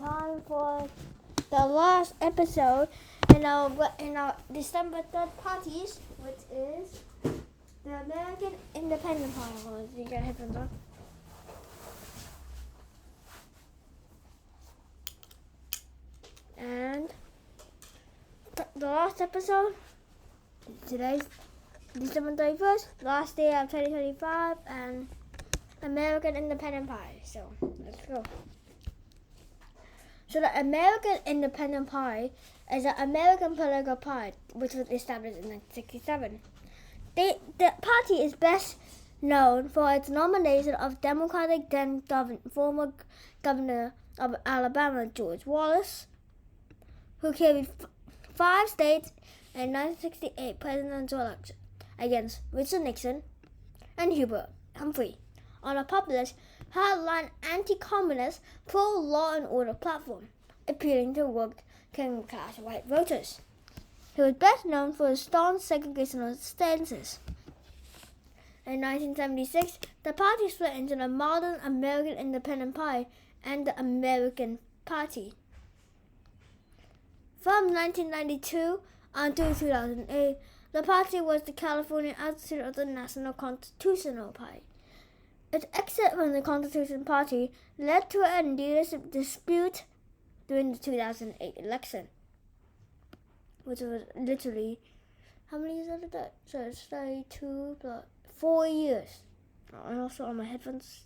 time for the last episode in our December 3rd parties, which is the American Independence Party. You got headphones on? And the last episode, today's December 31st, last day of 2025, and American Independence Party. So, let's go. So the American Independence Party is an American political party which was established in 1967. The party is best known for its nomination of Democratic former governor of Alabama, George Wallace, who carried 5 states in 1968 presidential election against Richard Nixon and Hubert Humphrey on a populist, hardline, anti-communist, pro-law and order platform, appealing to working-class white voters. He was best known for his staunch segregationist stances. In 1976, the party split into the modern American Independence Party and the American Party. From 1992 until 2008, the party was the California outfit of the National Constitutional Party. Its exit from the Constitution Party led to a leadership dispute during the 2008 election, which was literally, how many years after that? So it's 32 plus 4 years. And also on my headphones,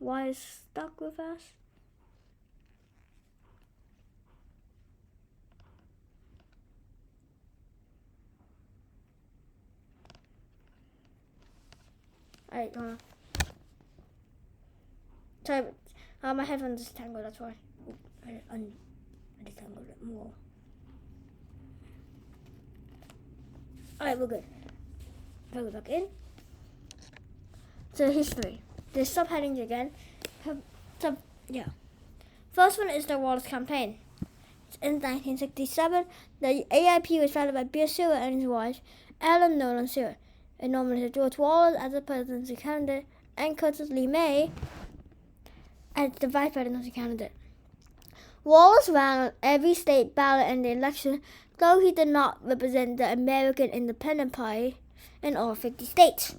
why is stuck real fast? Alright, hold on. Sorry, my headphones is tangled, that's why. I detangled it more. Alright, we're good. Plug it back in. So history. There's subheadings again. First one is the Wallace campaign. In 1967, the AIP was founded by Bill Seward and his wife, Ellen Nolan Seward. It nominated George Wallace as the presidency candidate and Curtis Lee May as the vice presidency candidate. Wallace ran on every state ballot in the election, though he did not represent the American Independence Party in all 50 states.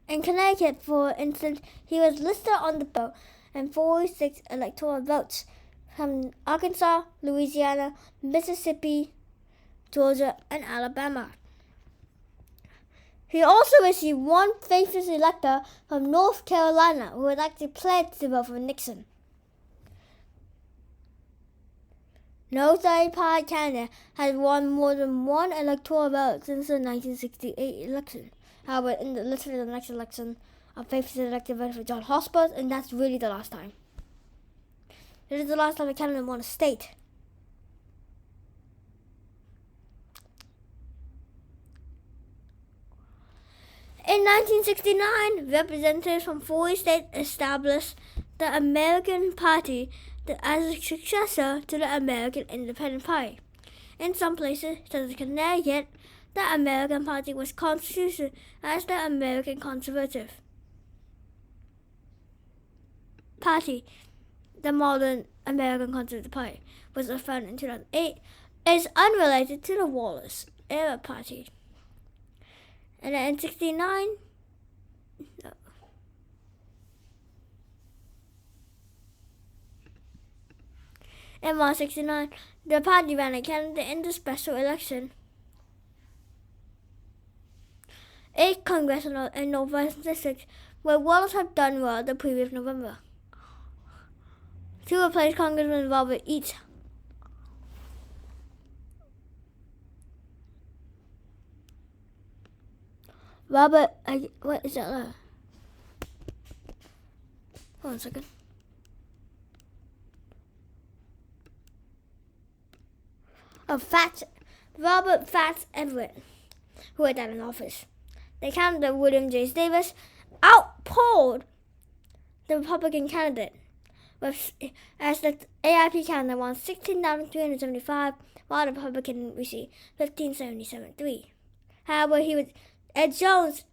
In Connecticut, for instance, he was listed on the ballot and 46 electoral votes from Arkansas, Louisiana, Mississippi, Georgia, and Alabama. He also received one faithless elector from North Carolina who had actually pledged to vote for Nixon. No third party candidate has won more than one electoral vote since the 1968 election. However, in the next election, a faithless elector voted for John Hotspur, and that's really the last time. This is the last time a candidate won a state. In 1969, representatives from 40 states established the American Party as a successor to the American Independence Party. In some places, such as Connecticut, the American Party was constituted as the American Conservative Party. The modern American Conservative Party was founded in 2008. It is unrelated to the Wallace era party. And then in 1969, in March 1969, the party ran a candidate in the special election. 8 congressional and Northwestern districts where Wallace had done well the previous November. 2 replaced Congressman Robert each. What is that there? Hold on a second. Robert Fats Everett, who had died in office. The candidate, William J. Davis, outpolled the Republican candidate, as the AIP candidate won 16,375, while the Republican received 15,773. However, Ed Jones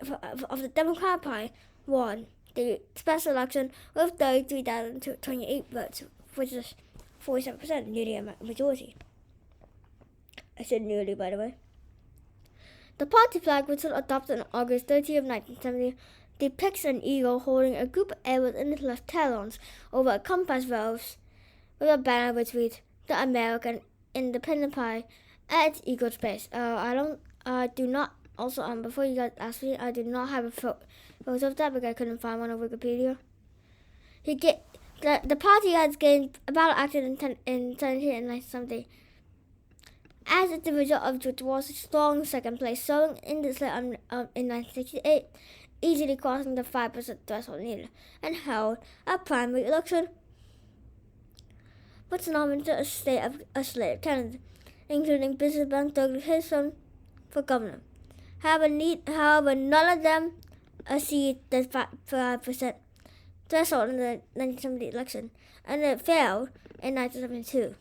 of the Democratic Party won the special election with 33,028 votes, which is 47%, nearly a majority. I said nearly, by the way. The party flag, which was adopted on August 30 of 1970, depicts an eagle holding a group of arrows in its left talons over a compass rose with a banner which reads, "The American Independent Party," at its eagle's base. I do not, also, before you guys ask me, I do not have a photo of that because I couldn't find one on Wikipedia. The party has gained a ballot action in 17 and 1970. As a result of which was a strong second place, showing in the slate in 1968, easily crossing the 5% threshold needed, and held a primary election, which nominated a slate of candidates, including businessman Douglas Hudson for governor. However, none of them achieved the 5% threshold in the 1970 election, and it failed in 1972.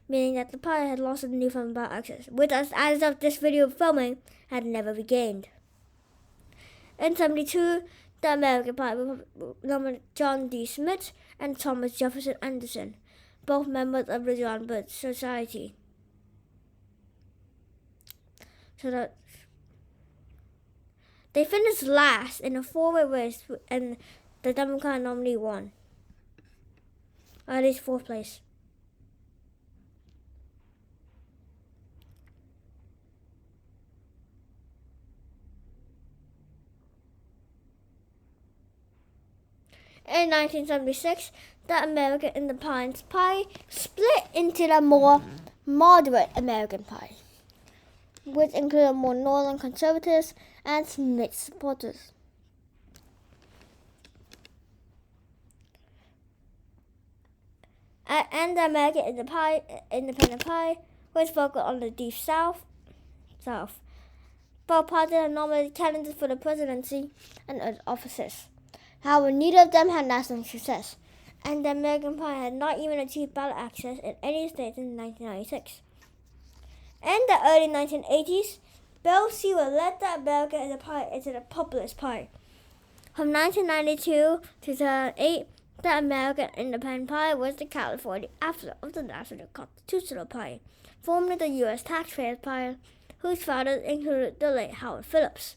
Meaning that the party had lost the Newfoundland ballot access, which, as of this video filming, had never regained. In 1972, the American Party nominated John D. Smith and Thomas Jefferson Anderson, both members of the John Birch Society. So that they finished last in a four-way race, and the Democratic nominee won, or at least fourth place. In 1976, the American Independence Party split into the more moderate American Party, which included more northern conservatives and Smith supporters. And the American Independent Party was focused on the Deep South. Both parties had nominated candidates for the presidency and other offices. However, neither of them had national success, and the American Party had not even achieved ballot access in any state in 1996. In the early 1980s, Bill Sewell led the American Independent Party into the Populist Party. From 1992 to 2008, the American Independent Party was the California affiliate of the National Constitutional Party, formerly the U.S. Taxpayers Party, whose founders included the late Howard Phillips.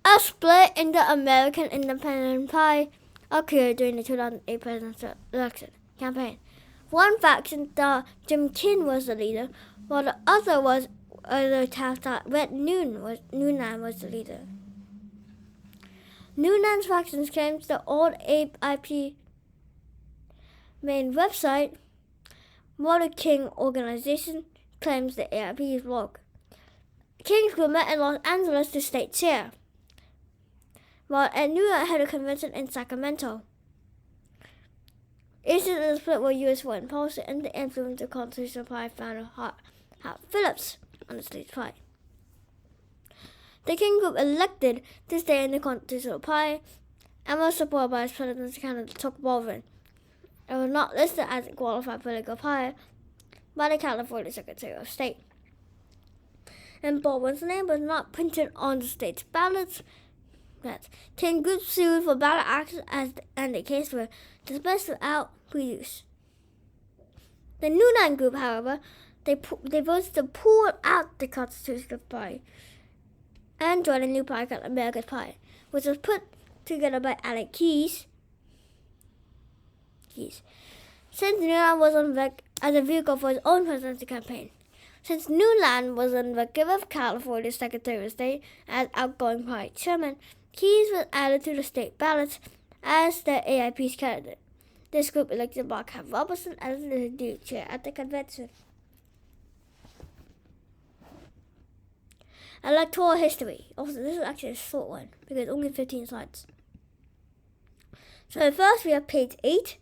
A split in the American Independent Party occurred during the 2008 presidential election campaign. One faction thought Jim King was the leader, while the other thought Red Noonan was the leader. Noonan's faction claims the old AIP main website, while the King organization claims the AIP is rogue. King's group met in Los Angeles to state chair, while Noonan had a convention in Sacramento. Issues of the split were U.S. foreign policy and the influence of Constitutional Party founder Howard Phillips on the state's party. The King group elected to stay in the Constitutional Party and was supported by its presidential candidate Chuck Baldwin. It was not listed as a qualified political party by the California Secretary of State, and Baldwin's name was not printed on the state's ballots. King group sued for ballot access and the case was dismissed without prejudice. The Noonan group, however, they voted to pull out the Constitutional Party and join a new party called American Party, which was put together by Alec Keyes. Since Noonan was on record as a vehicle for his own presidential campaign. Since Noonan was on record with California Secretary of State as outgoing party chairman, Keyes was added to the state ballots as the AIP's candidate. This group elected Mark F. Robertson as the new chair at the convention. Electoral history. Also, this is actually a short one because only 15 slides. So first we have page 8,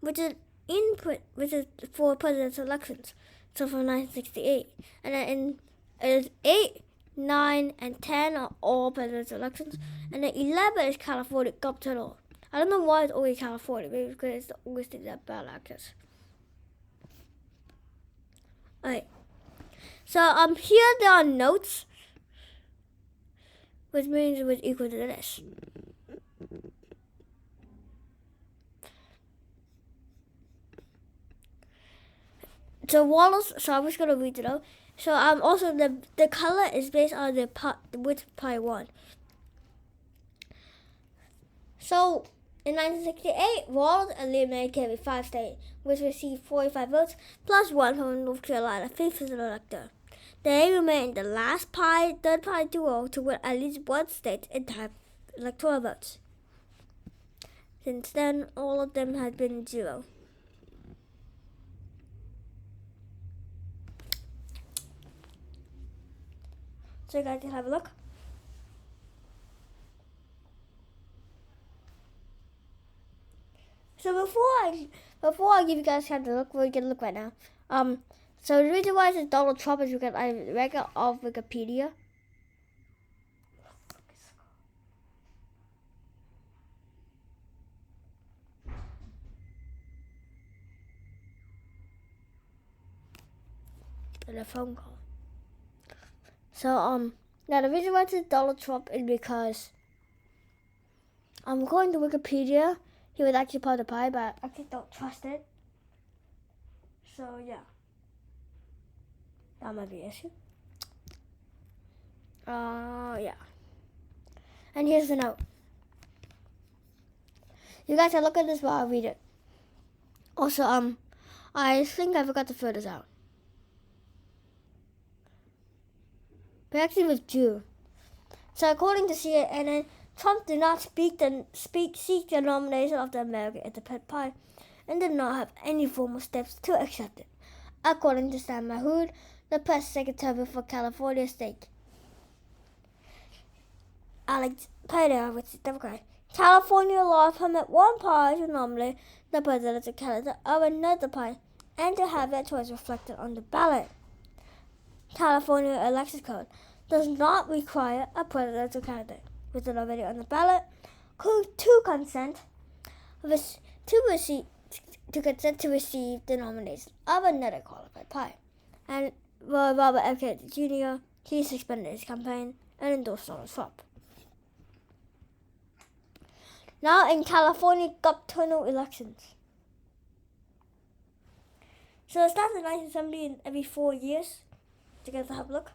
which is for presidential elections. So from 1968, and then in 8, 9, and 10 are all presidential elections, and then 11 is California governor. I don't know why it's always California. Maybe because it's the only state that ballot access. Alright. So here there are notes, which means it was equal to this. So Wallace, so I'm just gonna read it out. So also the color is based on the part which pie won. So in 1968, Wallace eliminated Kennedy 5 states, which received 45 votes plus 1 from North Carolina, 5th as an elector. They remained the third party duo to win at least one state in time electoral votes. Since then, all of them have been 0. So you guys can have a look. So before I give you guys time to look, we're gonna look right now. So the reason why it's Donald Trump is because I read it off Wikipedia. And a phone call. So now the reason why it's Donald Trump is because I'm going to Wikipedia. He was actually part of the pie, but I just don't trust it. So yeah, that might be an issue. Yeah. And here's the note. You guys can look at this while I read it. Also, I think I forgot to fill this out. But actually it was June. So according to CNN, Trump did not seek the nomination of the American Independent Party and did not have any formal steps to accept it. According to Sam Mahood, the press secretary for California State, Alex Padilla, which is Democrat, California law permit one party to nominate the presidential candidate of another party and to have their choice reflected on the ballot. California election code does not require a presidential candidate with it already on the ballot to consent to receive the nomination of another qualified party. And Robert F. Kennedy Jr., he suspended his campaign and endorsed Donald Trump. Now in California governor elections. So it starts in 1970 and every 4 years. You guys have a look.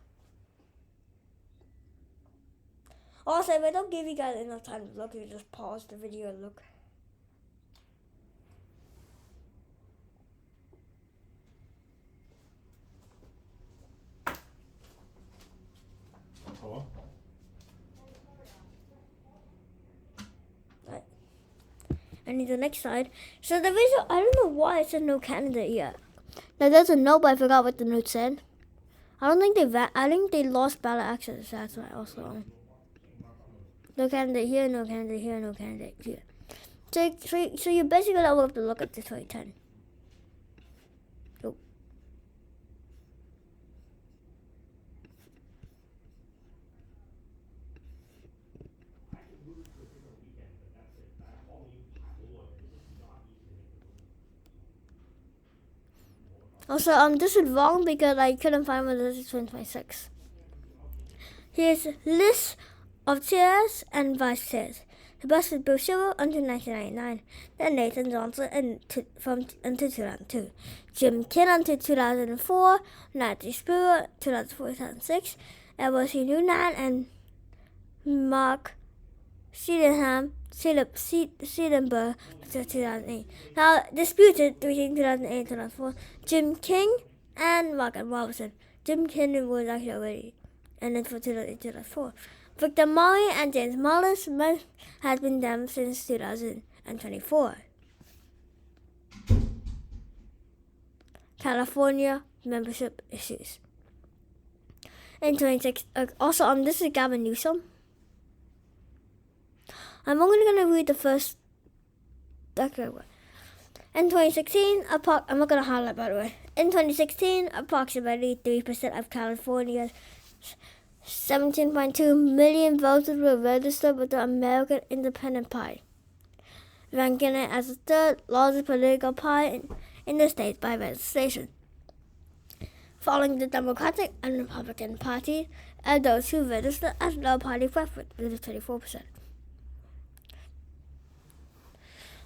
Also, if I don't give you guys enough time to look, you just pause the video and look. Hello? Right. And the next slide. So the reason, I don't know why it said no candidate yet. Now there's a note, but I forgot what the note said. I think they lost ballot access. That's why also. No candidate here, no candidate here, no candidate here. So you basically don't have to look at the 2010. Nope. Also, this is wrong because I couldn't find whether this is 2026. Here's a list of chairs and vice chairs. The best was Bill Shiller until 1999, then Nathan Johnson until 2002, Jim King until 2004, Nancy Spruill 2004-2006, Edward C. Noonan and Mark Seidenberg until 2008. Now disputed between 2008 and 2004, Jim King and Morgan Robertson. Jim King was actually already, and then for 2008-2004. Victor Murray and James Mullins has been them since 2024. California membership issues. In 2006, also this is Gavin Newsom. I'm only going to read the first. Okay, in 2016, I'm not going to highlight by the way. In 2016, approximately 3% of California's 17.2 million voters were registered with the American Independent Party. ranking it as the third largest political party in the state by registration, following the Democratic and Republican parties and those who registered as no party preference with 24%.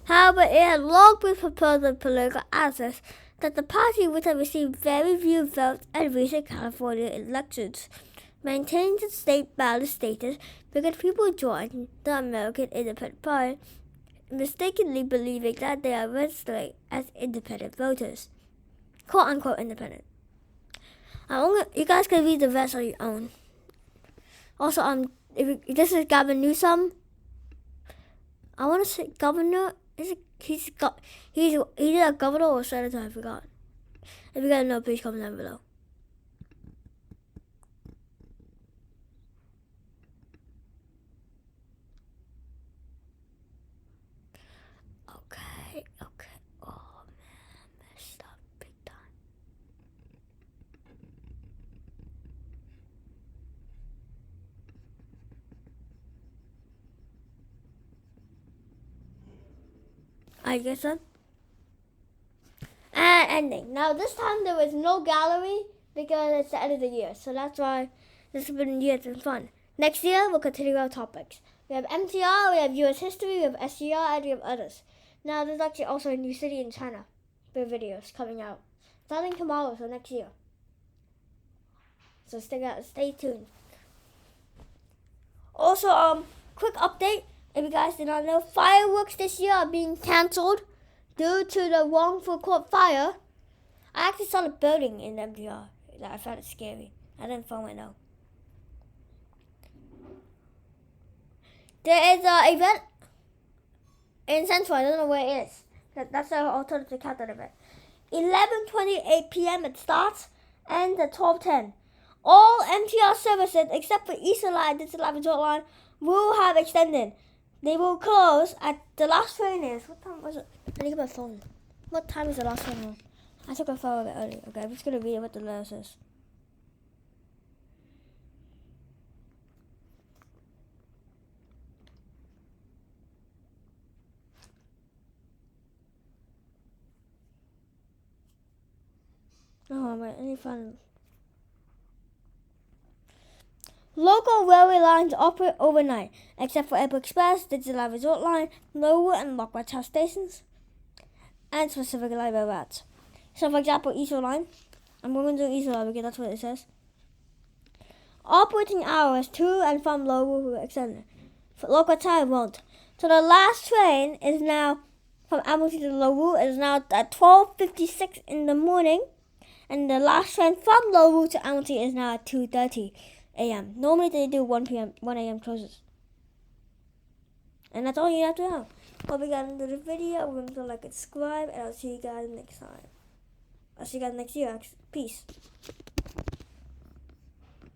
However, it had long been proposed in political access that the party would have received very few votes at recent California elections, maintains its state ballot status because people joined the American Independent Party, mistakenly believing that they are registering as independent voters, quote-unquote independent. You guys can read the rest on your own. Also, this is Gavin Newsom. I want to say governor. He's either a governor or a senator. I forgot. If you guys know, please comment down below. Okay. Oh man, I messed up big time. I guess so. And ending. Now this time there was no gallery because it's the end of the year. So that's why this has been years and fun. Next year we'll continue our topics. We have MTR, we have US history, we have SCR, and we have others. Now there's actually also a new city in China with videos coming out. Starting tomorrow, so next year. So stay tuned. Also, quick update. If you guys did not know, fireworks this year are being cancelled due to the wrongful court fire. I actually saw the building in MTR. I found it scary. I didn't film it though. There is an event in Central. I don't know where it is. That's the alternative countdown event. 11:28 p.m. it starts, and at 12:10. All MTR services except for Eastern Line, Digital Live Resort Line will have extended. They will close at the last train is. What time was it? I need to get my phone. What time is the last train on? I took my phone a bit early. Okay, I'm just going to read what the letter says. Oh, wait, I need to find. Local railway lines operate overnight, except for Airport Express, Digital Live Resort Line, Norwood and Lockward House stations, and specific line routes. So, for example, Eastern Line. I'm going to do Eastern Line because that's what it says. Operating hours to and from Norwood will extend. For local time won't. So the last train is now from Amity to Norwood is now at 12:56 in the morning, and the last train from Norwood to Amity is now at 2:30 a.m. Normally they do 1 a.m. closes. And that's all you have to know. Hope you guys enjoyed the video. Remember to like and subscribe, and I'll see you guys next time. I'll see you guys next year. Peace.